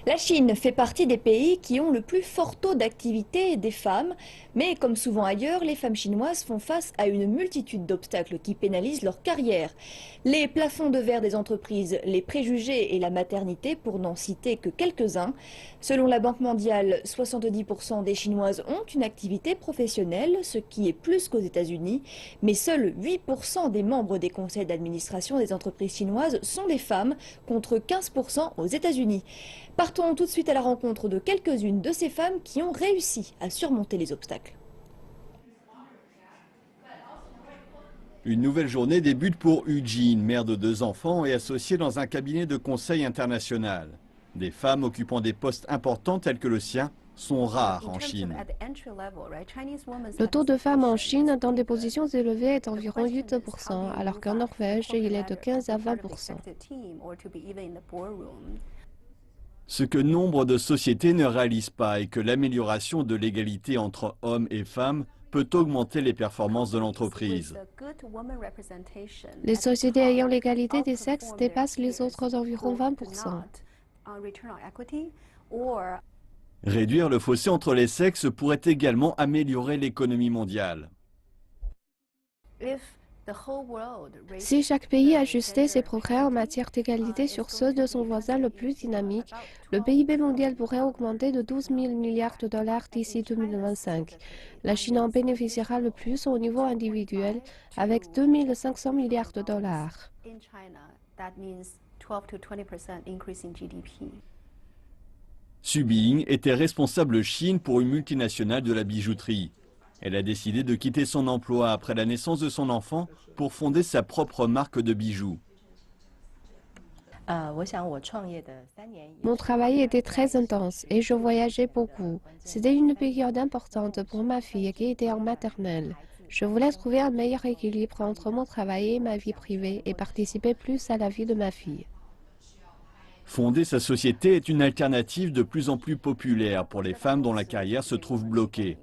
La Chine fait partie des pays qui ont le plus fort taux d'activité des femmes, mais comme souvent ailleurs, les femmes chinoises font face à une multitude d'obstacles qui pénalisent leur carrière. Les plafonds de verre des entreprises, les préjugés et la maternité, pour n'en citer que quelques-uns. Selon la Banque mondiale, 70% des Chinoises ont une activité professionnelle, ce qui est plus qu'aux États-Unis, mais seuls 8% des membres des conseils d'administration des entreprises chinoises sont des femmes, contre 15% aux États-Unis. Partons tout de suite à la rencontre de quelques-unes de ces femmes qui ont réussi à surmonter les obstacles. Une nouvelle journée débute pour Eugene, mère de 2 enfants et associée dans un cabinet de conseil international. Des femmes occupant des postes importants tels que le sien sont rares en Chine. Le taux de femmes en Chine dans des positions élevées est environ 8%, alors qu'en Norvège, il est de 15 à 20%. Ce que nombre de sociétés ne réalisent pas est que l'amélioration de l'égalité entre hommes et femmes peut augmenter les performances de l'entreprise. Les sociétés ayant l'égalité des sexes dépassent les autres d'environ 20%. Réduire le fossé entre les sexes pourrait également améliorer l'économie mondiale. Si chaque pays ajustait ses progrès en matière d'égalité sur ceux de son voisin le plus dynamique, le PIB mondial pourrait augmenter de 12 000 milliards de dollars d'ici 2025. La Chine en bénéficiera le plus au niveau individuel, avec 2 500 milliards de dollars. Su Bing était responsable Chine pour une multinationale de la bijouterie. Elle a décidé de quitter son emploi après la naissance de son enfant pour fonder sa propre marque de bijoux. Mon travail était très intense et je voyageais beaucoup. C'était une période importante pour ma fille qui était en maternelle. Je voulais trouver un meilleur équilibre entre mon travail et ma vie privée et participer plus à la vie de ma fille. Fonder sa société est une alternative de plus en plus populaire pour les femmes dont la carrière se trouve bloquée.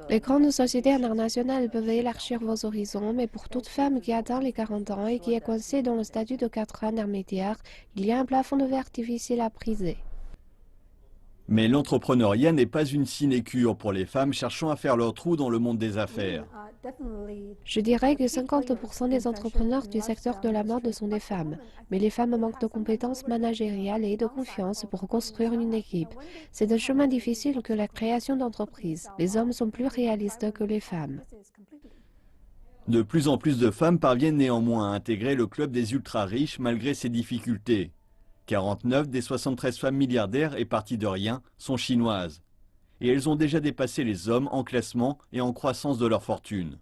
Les grandes sociétés internationales peuvent élargir vos horizons, mais pour toute femme qui atteint les 40 ans et qui est coincée dans le statut de cadre intermédiaire, il y a un plafond de verre difficile à briser. Mais l'entrepreneuriat n'est pas une sinécure pour les femmes cherchant à faire leur trou dans le monde des affaires. Je dirais que 50% des entrepreneurs du secteur de la mode sont des femmes, mais les femmes manquent de compétences managériales et de confiance pour construire une équipe. C'est un chemin difficile que la création d'entreprises. Les hommes sont plus réalistes que les femmes. De plus en plus de femmes parviennent néanmoins à intégrer le club des ultra-riches malgré ces difficultés. 49 des 73 femmes milliardaires et parties de rien sont chinoises. Et elles ont déjà dépassé les hommes en classement et en croissance de leur fortune.